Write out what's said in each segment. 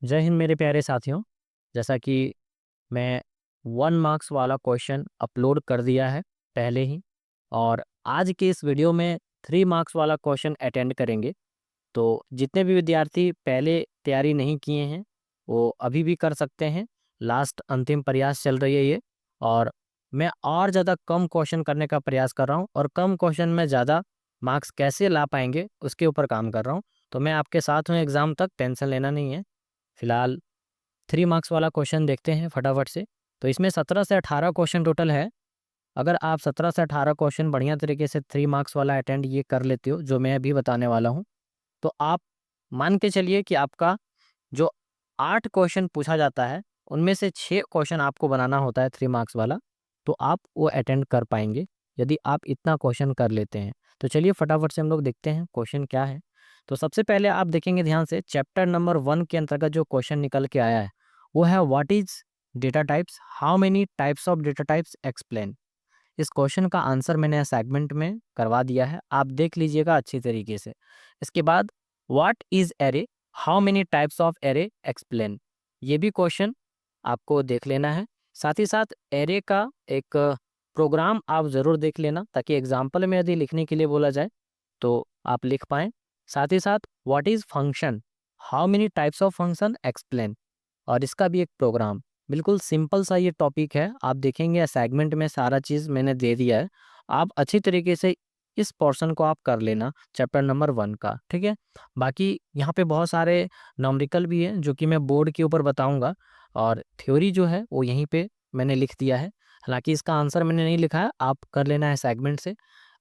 जय हिंद मेरे प्यारे साथियों। जैसा कि मैं 1 मार्क्स वाला क्वेश्चन अपलोड कर दिया है पहले ही, और आज के इस वीडियो में 3 मार्क्स वाला क्वेश्चन अटेंड करेंगे। तो जितने भी विद्यार्थी पहले तैयारी नहीं किए हैं वो अभी भी कर सकते हैं। लास्ट अंतिम प्रयास चल रही है ये, और मैं और ज़्यादा कम क्वेश्चन करने का प्रयास कर रहा हूँ, और कम क्वेश्चन में ज़्यादा मार्क्स कैसे ला पाएंगे उसके ऊपर काम कर रहा हूँ। तो मैं आपके साथ हूँ एग्ज़ाम तक, टेंशन लेना नहीं है। फिलहाल 3 मार्क्स वाला क्वेश्चन देखते हैं फटाफट से। तो इसमें 17 से 18 क्वेश्चन टोटल है। अगर आप 17 से 18 क्वेश्चन बढ़िया तरीके से 3 मार्क्स वाला अटेंड ये कर लेते हो जो मैं अभी बताने वाला हूँ, तो आप मान के चलिए कि आपका जो 8 क्वेश्चन पूछा जाता है उनमें से 6 क्वेश्चन आपको बनाना होता है 3 मार्क्स वाला, तो आप वो अटेंड कर पाएंगे यदि आप इतना क्वेश्चन कर लेते हैं। तो चलिए फटाफट से हम लोग देखते हैं क्वेश्चन क्या है। तो सबसे पहले आप देखेंगे ध्यान से, चैप्टर नंबर 1 के अंतर्गत जो क्वेश्चन निकल के आया है वो है what is data types, how many types of data types explain. इस क्वेश्चन का आंसर मैंने असाइनमेंट में करवा दिया है, आप देख लीजिएगा अच्छी तरीके से। इसके बाद what is array, how many types of array explain, ये भी क्वेश्चन आपको देख लेना है। साथ ही साथ एरे का एक प्रोग्राम आप ज़रूर देख लेना, ताकि एग्जाम्पल में यदि लिखने के लिए बोला जाए तो आप लिख पाएँ। साथ ही साथ what is function, how many types of function explain, और इसका भी एक प्रोग्राम। बिल्कुल सिंपल सा ये टॉपिक है, आप देखेंगे असाइनमेंट में सारा चीज़ मैंने दे दिया है। आप अच्छी तरीके से इस पोर्शन को आप कर लेना चैप्टर नंबर 1 का, ठीक है। बाकी यहाँ पे बहुत सारे न्यूमेरिकल भी हैं जो कि मैं बोर्ड के ऊपर बताऊंगा, और थ्योरी जो है वो यहीं पे मैंने लिख दिया है। हालांकि इसका आंसर मैंने नहीं लिखा है, आप कर लेना है असाइनमेंट से।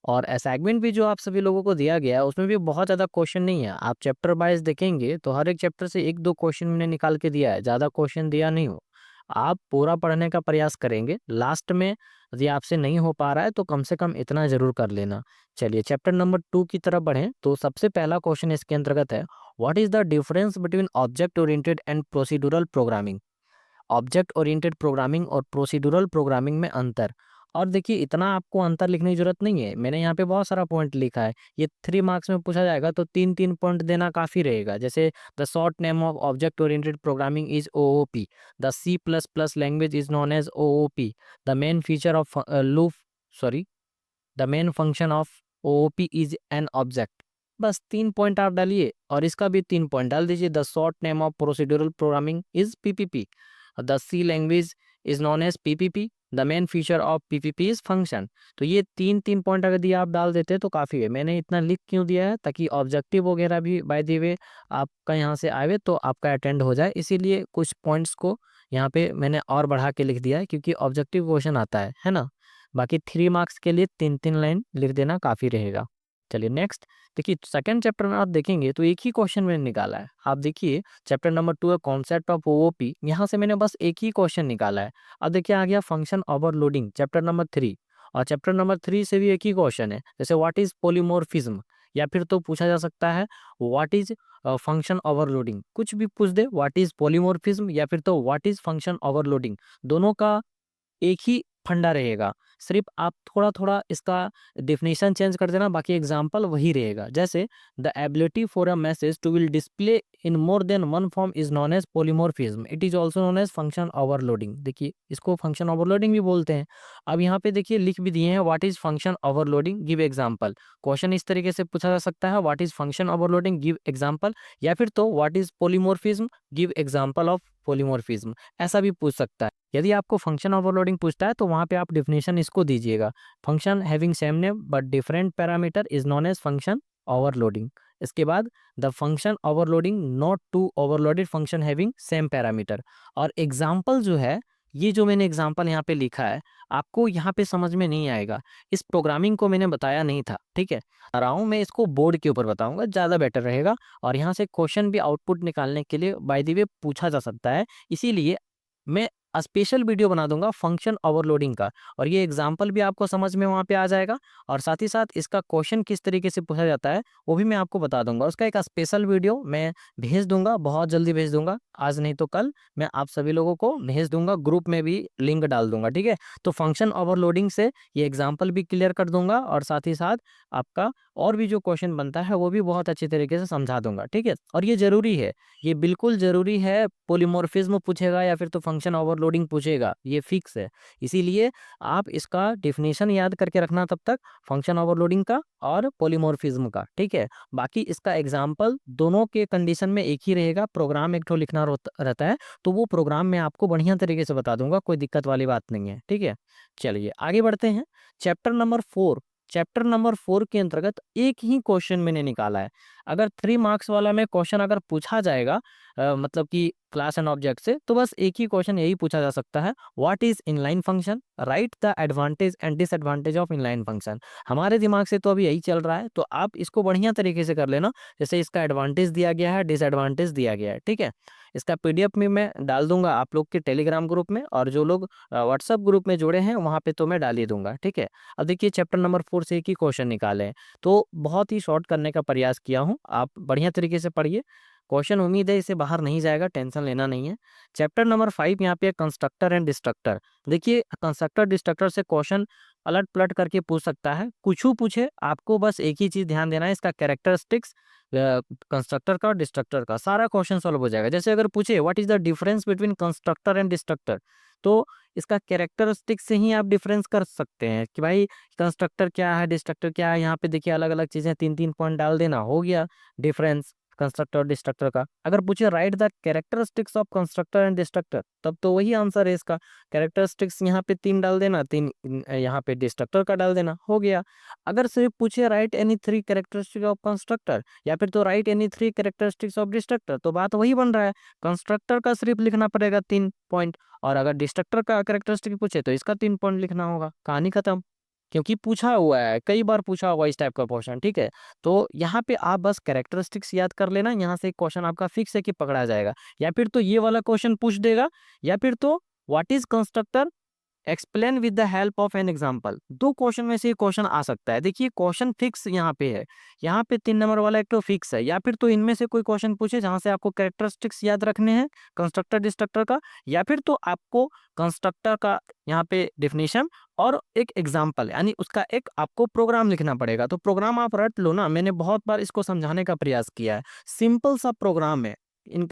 और असाइनमेंट भी जो आप सभी लोगों को दिया गया है उसमें भी बहुत ज़्यादा क्वेश्चन नहीं है। आप चैप्टर वाइज देखेंगे तो हर एक चैप्टर से 1-2 क्वेश्चन मैंने निकाल के दिया है, ज़्यादा क्वेश्चन दिया नहीं हो। आप पूरा पढ़ने का प्रयास करेंगे, लास्ट में यदि आपसे नहीं हो पा रहा है तो कम से कम इतना ज़रूर कर लेना। चलिए चैप्टर नंबर 2 की तरफ बढ़ें, तो सबसे पहला क्वेश्चन इसके अंतर्गत है what is the difference between object oriented and procedural programming. Object oriented programming और प्रोसीड्यूरल प्रोग्रामिंग में अंतर। और देखिए इतना आपको अंतर लिखने की जरूरत नहीं है, मैंने यहाँ पे बहुत सारा पॉइंट लिखा है। ये 3 मार्क्स में पूछा जाएगा तो 3-3 पॉइंट देना काफ़ी रहेगा। जैसे the short name of object oriented programming is OOP, the C++ language is known as OOP, the main feature of loop sorry the main function of OOP is an object. बस 3 point आप डालिए और इसका भी 3 point डाल दीजिए। The short name of procedural programming is PPP, the C language is known as PPP, the main feature of PPP is function. तो ये 3-3 पॉइंट अगर दिए आप डाल देते तो काफ़ी है। मैंने इतना लिख क्यों दिया है, ताकि ऑब्जेक्टिव वगैरह भी बाय द वे आपका यहाँ से आए तो आपका अटेंड हो जाए, इसीलिए कुछ पॉइंट्स को यहाँ पे मैंने और बढ़ा के लिख दिया है, क्योंकि ऑब्जेक्टिव क्वेश्चन आता है ना। बाकी 3 मार्क्स के लिए 3-3 लाइन लिख देना काफ़ी रहेगा। चलिए नेक्स्ट देखिए, सेकंड चैप्टर में आप देखेंगे तो एक ही क्वेश्चन मैंने निकाला है। आप देखिए चैप्टर नंबर 2 है कॉन्सेप्ट ऑफ OOP, यहाँ से मैंने बस एक ही क्वेश्चन निकाला है। अब देखिए आ गया फंक्शन ओवरलोडिंग चैप्टर नंबर 3, और चैप्टर नंबर 3 से भी एक ही क्वेश्चन है। जैसे व्हाट इज पोलीमोर्फिज्म, या फिर तो पूछा जा सकता है व्हाट इज फंक्शन ओवरलोडिंग, कुछ भी पूछ दे, व्हाट इज पोलीमोर्फिज्म या फिर तो व्हाट इज फंक्शन ओवरलोडिंग, दोनों का एक ही फंडा रहेगा। सिर्फ आप थोड़ा-थोड़ा इसका डेफिनेशन चेंज कर देना, बाकी एग्ज़ाम्पल वही रहेगा। जैसे the ability for a message to will display in more than one form is known as polymorphism, it is also known as function overloading. देखिए इसको फंक्शन ओवरलोडिंग भी बोलते हैं। अब यहाँ पे देखिए लिख भी दिए हैं what is function overloading, give example. Question इस तरीके से पूछा जा सकता है what is function overloading, give example, या फिर तो what is polymorphism, give example of polymorphism, ऐसा भी पूछ सकता है। यदि आपको फंक्शन ओवरलोडिंग पूछता है तो वहाँ पे आप डेफिनेशन इसको दीजिएगा, function having same name but different parameter is known as function overloading. इसके बाद the function overloading not to overloaded function having same parameter. और एग्जाम्पल जो है, ये जो मैंने एग्जाम्पल यहाँ पे लिखा है आपको यहाँ पे समझ में नहीं आएगा, इस प्रोग्रामिंग को मैंने बताया नहीं था, ठीक है। आ रहा हूँ मैं इसको बोर्ड के ऊपर बताऊंगा, ज़्यादा बेटर रहेगा। और यहाँ से क्वेश्चन भी आउटपुट निकालने के लिए बाय द वे पूछा जा सकता है, इसीलिए मैं स्पेशल वीडियो बना दूंगा फंक्शन ओवरलोडिंग का, और ये एग्जाम्पल भी आपको समझ में वहाँ पे आ जाएगा। और साथ ही साथ इसका क्वेश्चन किस तरीके से पूछा जाता है वो भी मैं आपको बता दूंगा। उसका एक स्पेशल वीडियो मैं भेज दूंगा, बहुत जल्दी भेज दूंगा, आज नहीं तो कल मैं आप सभी लोगों को भेज दूंगा, ग्रुप में भी लिंक डाल दूंगा, ठीक है। तो फंक्शन ओवरलोडिंग से ये एग्जाम्पल भी क्लियर कर दूंगा, और साथ ही साथ आपका और भी जो क्वेश्चन बनता है वो भी बहुत अच्छी तरीके से समझा दूंगा, ठीक है। और ये जरूरी है, ये बिल्कुल जरूरी है, पॉलीमॉर्फिज्म पूछेगा या फिर तो फंक्शन ओवरलोडिंग पूछेगा, ये फिक्स है। इसीलिए आप इसका डेफिनेशन याद करके रखना तब तक, फंक्शन ओवरलोडिंग का और पॉलीमॉर्फिज्म का, ठीक है। बाकी इसका एग्जाम्पल दोनों के कंडीशन में एक ही रहेगा, प्रोग्राम एक ठो लिखना रहता है, तो वो प्रोग्राम मैं आपको बढ़िया तरीके से बता दूंगा, कोई दिक्कत वाली बात नहीं है, ठीक है। चलिए आगे बढ़ते हैं। चैप्टर नंबर 4, चैप्टर नंबर 4 के अंतर्गत एक ही क्वेश्चन मैंने निकाला है। अगर 3 मार्क्स वाला में क्वेश्चन अगर पूछा जाएगा मतलब कि क्लास एंड ऑब्जेक्ट से, तो बस एक ही क्वेश्चन यही पूछा जा सकता है, what is inline function, right the advantage and disadvantage of inline function. हमारे दिमाग से तो अभी यही चल रहा है, तो आप इसको बढ़िया तरीके से कर लेना। जैसे इसका एडवांटेज दिया गया है, डिसएडवांटेज दिया गया है, ठीक है। इसका पीडीएफ में मैं डाल दूंगा आप लोग के टेलीग्राम ग्रुप में, और जो लोग व्हाट्सएप ग्रुप में जुड़े हैं वहाँ पे तो मैं डाल ही दूंगा, ठीक है। अब देखिए चैप्टर नंबर 4 से एक ही क्वेश्चन निकाले हैं, तो बहुत ही शॉर्ट करने का प्रयास किया हूँ, आप बढ़िया तरीके से पढ़िए। क्वेश्चन उम्मीद है इसे बाहर नहीं जाएगा, टेंशन लेना नहीं है। चैप्टर नंबर 5 यहाँ पे कंस्ट्रक्टर एंड डिस्ट्रक्टर। देखिए कंस्ट्रक्टर डिस्ट्रक्टर से क्वेश्चन अलट पलट करके पूछ सकता है, कुछ पूछे, आपको बस एक ही चीज ध्यान देना है, इसका कैरेक्टरिस्टिक्स कंस्ट्रक्टर का और डिस्ट्रक्टर का, सारा क्वेश्चन सॉल्व हो जाएगा। जैसे अगर पूछे what is the difference between constructor and destructor, तो इसका कैरेक्टरिस्टिक्स से ही आप डिफरेंस कर सकते हैं कि भाई कंस्ट्रक्टर क्या है, डिस्ट्रक्टर क्या है। यहाँ पे देखिए अलग अलग चीजें, 3 3 पॉइंट डाल देना, हो गया डिफरेंस कंस्ट्रक्टर और डिस्ट्रक्टर का। अगर पूछे right the characteristics of constructor and destructor, तब तो वही आंसर है इसका। कैरेक्टरिस्टिक्स यहाँ पे 3 डाल देना, 3 यहाँ पे डिस्ट्रक्टर का डाल देना, हो गया। अगर सिर्फ पूछे right any 3 characteristics of constructor, या फिर तो right any 3 characteristics of destructor, तो बात वही बन रहा है, कंस्ट्रक्टर का सिर्फ लिखना पड़ेगा 3 पॉइंट, और अगर डिस्ट्रक्टर का कैरेक्टरिस्टिक पूछे तो इसका 3 पॉइंट लिखना होगा, कहानी खत्म। क्योंकि पूछा हुआ है, कई बार पूछा हुआ इस टाइप का क्वेश्चन, ठीक है। तो यहाँ पे आप बस कैरेक्टरिस्टिक्स याद कर लेना, यहाँ से क्वेश्चन आपका फिक्स है कि पकड़ा जाएगा। या फिर तो ये वाला क्वेश्चन पूछ देगा, या फिर तो what is constructor, explain with the help of an example. दो क्वेश्चन में से क्वेश्चन आ सकता है। देखिए क्वेश्चन फिक्स यहाँ पे है, यहाँ पे 3 नंबर वाला एक तो फिक्स है। या फिर तो इनमें से कोई क्वेश्चन पूछे जहां से आपको कैरेक्टरिस्टिक्स याद रखने हैं कंस्ट्रक्टर डिस्ट्रक्टर का, या फिर तो आपको कंस्ट्रक्टर का यहाँ पे डिफिनेशन और एक एग्जाम्पल, यानी उसका एक आपको प्रोग्राम लिखना पड़ेगा। तो प्रोग्राम आप रट लो ना, मैंने बहुत बार इसको समझाने का प्रयास किया है, सिंपल सा प्रोग्राम है।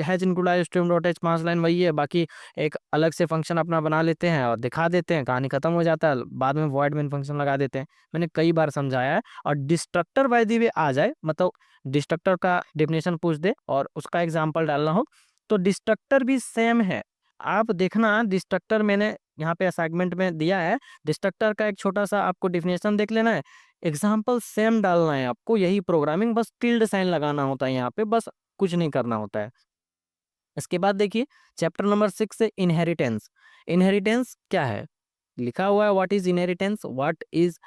Has include stream dot H 5 line वही है, बाकी एक अलग से फंक्शन अपना बना लेते हैं और दिखा देते हैं, कहानी खत्म हो जाता है, बाद में वॉइड मेन फंक्शन लगा देते हैं। मैंने कई बार समझाया है। और डिस्ट्रक्टर बाय द वे आ जाए, मतलब डिस्ट्रक्टर का डेफिनेशन पूछ दे और उसका एग्जांपल डालना हो, तो डिस्ट्रक्टर भी सेम है। आप देखना डिस्ट्रक्टर मैंने यहाँ पे असाइनमेंट में दिया है, डिस्ट्रक्टर का एक छोटा सा आपको डेफिनेशन देख लेना है, एग्जाम्पल सेम डालना है आपको, यही प्रोग्रामिंग, बस टिल्ड साइन लगाना होता है यहाँ पे, बस कुछ नहीं करना होता है। इसके बाद देखिए चैप्टर नंबर 6 से इनहेरिटेंस। इनहेरिटेंस क्या है, लिखा हुआ है what is inheritance, what is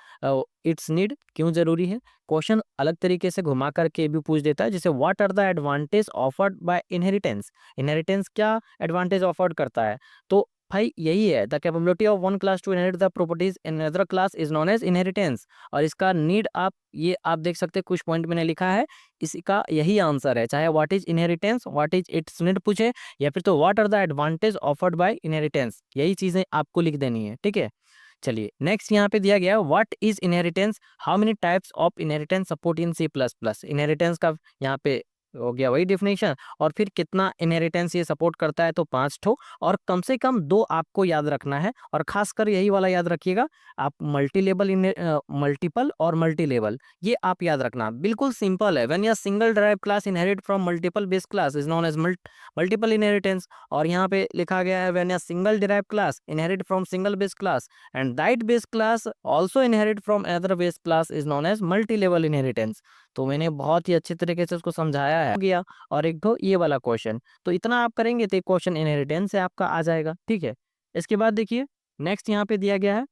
its need, क्यों जरूरी है। क्वेश्चन अलग तरीके से घुमा करके भी पूछ देता है, जैसे what are the advantage offered by inheritance. Inheritance क्या एडवांटेज ऑफर्ड करता है, तो भाई यही है, the capability of one class to inherit the properties in other class is known as inheritance. और इसका नीड आप ये आप देख सकते हैं, कुछ पॉइंट मैंने लिखा है, इसका यही आंसर है, चाहे what is inheritance, what is its need पूछे, या फिर तो what are the advantage offered by inheritance, यही चीजें आपको लिख देनी है, ठीक है। चलिए नेक्स्ट यहाँ पे दिया गया what is inheritance, how many types of inheritance support in C plus plus. Inheritance का यहाँ पे हो गया वही डेफिनेशन, और फिर कितना इनहेरिटेंस ये सपोर्ट करता है, तो 5 ठो, और कम से कम 2 आपको याद रखना है, और खासकर यही वाला याद रखिएगा आप, मल्टी लेवल मल्टीपल और मल्टी लेवल, ये आप याद रखना, बिल्कुल सिंपल है। When a single derive class inherit from multiple base class is known as multiple inheritance. और यहाँ पे लिखा गया है when a single derive class inherit from single base class and that base class also inherit from other base class is known as multi level inheritance. तो मैंने बहुत ही अच्छे तरीके से उसको समझाया है, हो गया। और एक दो ये वाला क्वेश्चन, तो इतना आप करेंगे तो क्वेश्चन इनहेरिटेंस से आपका आ जाएगा, ठीक है। इसके बाद देखिए नेक्स्ट यहाँ पे दिया गया है,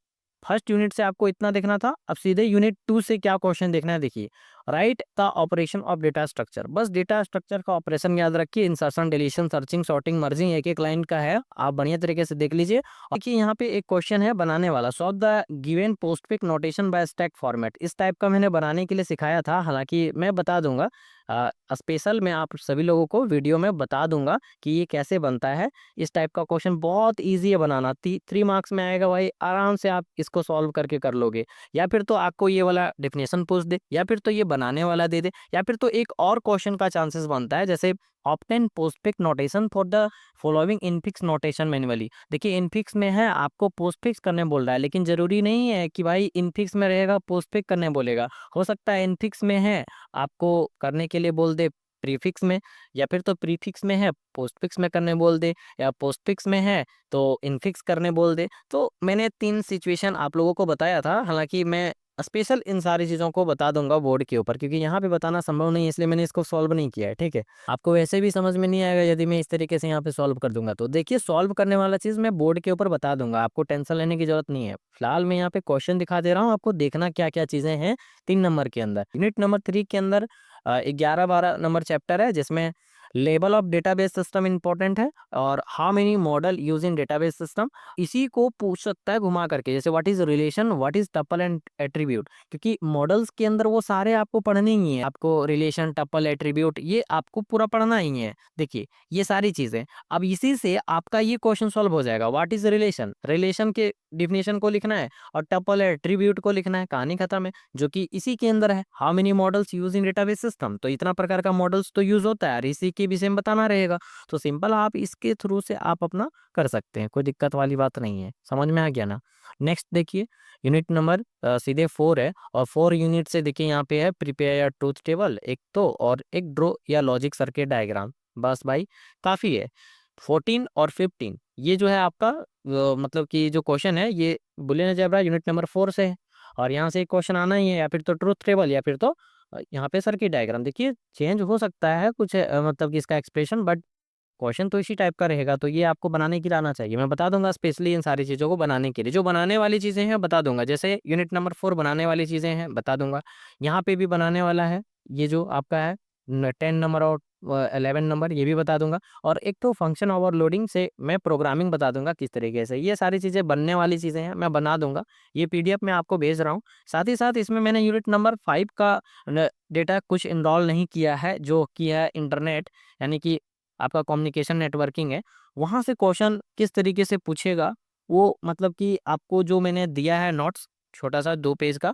फर्स्ट यूनिट से आपको इतना देखना था, अब सीधे यूनिट 2 से क्या क्वेश्चन देखना है, देखिए right the operation of data structure. बस डेटा स्ट्रक्चर का ऑपरेशन याद रखिए, insertion deletion searching sorting merging, एक एक लाइन का है, आप बढ़िया तरीके से देख लीजिए। देखिए यहाँ पे एक क्वेश्चन है बनाने वाला, solve the given postfix notation by stack format. इस टाइप का मैंने बनाने के लिए सिखाया था, हालांकि मैं बता दूंगा स्पेशल मैं आप सभी लोगों को वीडियो में बता दूंगा कि ये कैसे बनता है। इस टाइप का क्वेश्चन बहुत ईजी है बनाना, 3 मार्क्स में आएगा भाई, आराम से आप इसको सॉल्व करके कर लोगे। या फिर तो आपको ये वाला डेफिनेशन पूछ दे, या फिर तो ये बनाने वाला दे दे, या फिर तो एक और क्वेश्चन का चांसेस बनता है, जैसे obtain postfix notation for the following infix notation manually. देखिए इनफिक्स में है, आपको पोस्टफिक्स करने बोल रहा है, लेकिन जरूरी नहीं है कि भाई इनफिक्स में रहेगा पोस्टफिक्स करने बोलेगा। हो सकता है इनफिक्स में है, आपको करने के लिए बोल दे प्रीफिक्स में, या फिर तो प्रीफिक्स में है पोस्टफिक्स में करने बोल दे, या पोस्टफिक्स में है तो इनफिक्स करने बोल दे। तो मैंने 3 सिचुएशन आप लोगों को बताया था, हालांकि मैं स्पेशल इन सारी चीज़ों को बता दूंगा बोर्ड के ऊपर, क्योंकि यहाँ पे बताना संभव नहीं है, इसलिए मैंने इसको सॉल्व नहीं किया है। ठीक है, आपको वैसे भी समझ में नहीं आएगा यदि मैं इस तरीके से यहाँ पे सॉल्व कर दूंगा। तो देखिए सॉल्व करने वाला चीज़ मैं बोर्ड के ऊपर बता दूंगा, आपको टेंशन लेने की जरूरत नहीं है। फिलहाल मैं यहाँ पे क्वेश्चन दिखा दे रहा हूँ, आपको देखना क्या क्या चीज़ें हैं 3 नंबर के अंदर। यूनिट नंबर 3 के अंदर 11-12 नंबर चैप्टर है, जिसमें level of database system important है, और how many model use in database system. इसी को पूछ सकता है घुमा करके, जैसे what is relation, what is tuple and attribute, क्योंकि मॉडल्स के अंदर वो सारे आपको पढ़ने ही है। आपको रिलेशन, टपल, एट्रीब्यूट ये आपको पूरा पढ़ना ही है। देखिए ये सारी चीजें, अब इसी से आपका ये क्वेश्चन सॉल्व हो जाएगा। व्हाट इज रिलेशन, रिलेशन के डिफिनेशन को लिखना है, और टपल एट्रीब्यूट को लिखना है, कहानी खत्म है, जो कि इसी के अंदर है। How many models use in database system, तो इतना प्रकार का मॉडल्स तो यूज होता है, इसी के विषय में बताना रहेगा। तो सिंपल आप इसके थ्रू से आप अपना कर सकते हैं, कोई दिक्कत वाली बात नहीं है। समझ में आ गया ना। नेक्स्ट देखिए यूनिट नंबर सीधे 4 है, और 4 यूनिट से देखिए यहाँ पे है प्रिपेयर या ट्रूथ टेबल एक तो, और एक ड्रॉ या लॉजिक सर्किट डायग्राम। बस भाई काफी है। 14 और 15 ये जो है आपका मतलब कि जो क्वेश्चन है ये बुलियन अलजेब्रा यूनिट नंबर 4 से है, और यहाँ से एक क्वेश्चन आना ही है, या फिर तो ट्रूथ टेबल या फिर तो यहाँ पे सर्किट डायग्राम। देखिए चेंज हो सकता है कुछ मतलब कि इसका एक्सप्रेशन, बट क्वेश्चन तो इसी टाइप का रहेगा, तो ये आपको बनाने के लिए आना चाहिए। मैं बता दूंगा स्पेशली इन सारी चीज़ों को बनाने के लिए, जो बनाने वाली चीज़ें हैं बता दूंगा। जैसे यूनिट नंबर 4 बनाने वाली चीज़ें हैं बता दूंगा, यहाँ पे भी बनाने वाला है, ये जो आपका है 10 नंबर और 11 नंबर ये भी बता दूंगा। और एक तो फंक्शन ओवरलोडिंग से मैं प्रोग्रामिंग बता दूंगा किस तरीके से, ये सारी चीज़ें बनने वाली चीज़ें हैं, मैं बना दूंगा। ये पीडीएफ मैं आपको भेज रहा हूँ। साथ ही साथ इसमें मैंने यूनिट नंबर 5 का डेटा कुछ इनरोल नहीं किया है, जो किया है इंटरनेट, यानी कि आपका कम्युनिकेशन नेटवर्किंग है, वहाँ से क्वेश्चन किस तरीके से पूछेगा वो, मतलब कि आपको जो मैंने दिया है नोट्स छोटा सा 2 पेज का,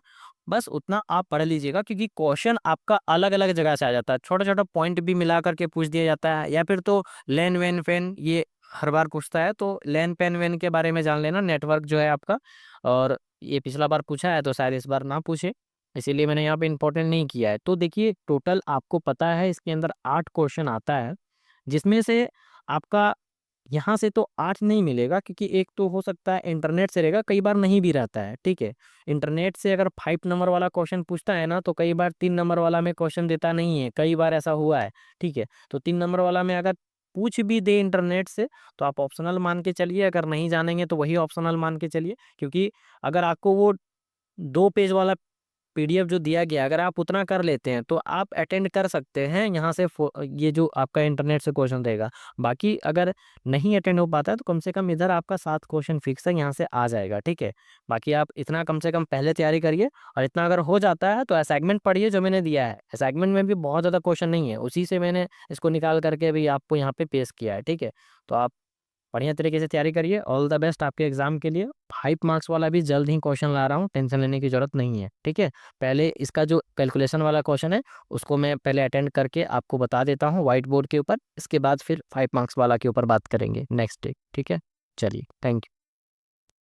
बस उतना आप पढ़ लीजिएगा, क्योंकि क्वेश्चन आपका अलग अलग जगह से आ जाता है, छोटा छोटा पॉइंट भी मिला करके पूछ दिया जाता है, या फिर तो लैन वैन फैन ये हर बार पूछता है, तो लैन पैन वैन के बारे में जान लेना, नेटवर्क जो है आपका। और ये पिछला बार पूछा है तो शायद इस बार ना पूछे, इसीलिए मैंने यहाँ पे इंपॉर्टेंट नहीं किया है। तो देखिए टोटल आपको पता है इसके अंदर 8 क्वेश्चन आता है, जिसमें से आपका यहाँ से तो 8 नहीं मिलेगा, क्योंकि एक तो हो सकता है इंटरनेट से रहेगा, कई बार नहीं भी रहता है। ठीक है, इंटरनेट से अगर 5 नंबर वाला क्वेश्चन पूछता है ना, तो कई बार 3 नंबर वाला में क्वेश्चन देता नहीं है, कई बार ऐसा हुआ है। ठीक है, तो 3 नंबर वाला में अगर पूछ भी दे इंटरनेट से तो आप ऑप्शनल मान के चलिए, अगर नहीं जानेंगे तो वही ऑप्शनल मान के चलिए, क्योंकि अगर आपको वो 2 पेज वाला पीडीएफ जो दिया गया अगर आप उतना कर लेते हैं तो आप अटेंड कर सकते हैं यहाँ से, ये जो आपका इंटरनेट से क्वेश्चन रहेगा। बाकी अगर नहीं अटेंड हो पाता है तो कम से कम इधर आपका 7 क्वेश्चन फिक्स है, यहाँ से आ जाएगा। ठीक है, बाकी आप इतना कम से कम पहले तैयारी करिए, और इतना अगर हो जाता है तो असाइनमेंट पढ़िए जो मैंने दिया है। असाइनमेंट में भी बहुत ज़्यादा क्वेश्चन नहीं है, उसी से मैंने इसको निकाल करके अभी आपको यहाँ पे पेश किया है। ठीक है, तो आप बढ़िया तरीके से तैयारी करिए। ऑल द बेस्ट आपके एग्जाम के लिए। 5 मार्क्स वाला भी जल्द ही क्वेश्चन ला रहा हूँ, टेंशन लेने की जरूरत नहीं है। ठीक है, पहले इसका जो कैलकुलेशन वाला क्वेश्चन है उसको मैं पहले अटेंड करके आपको बता देता हूँ व्हाइट बोर्ड के ऊपर, इसके बाद फिर 5 मार्क्स वाला के ऊपर बात करेंगे नेक्स्ट डे। ठीक है, चलिए, थैंक यू।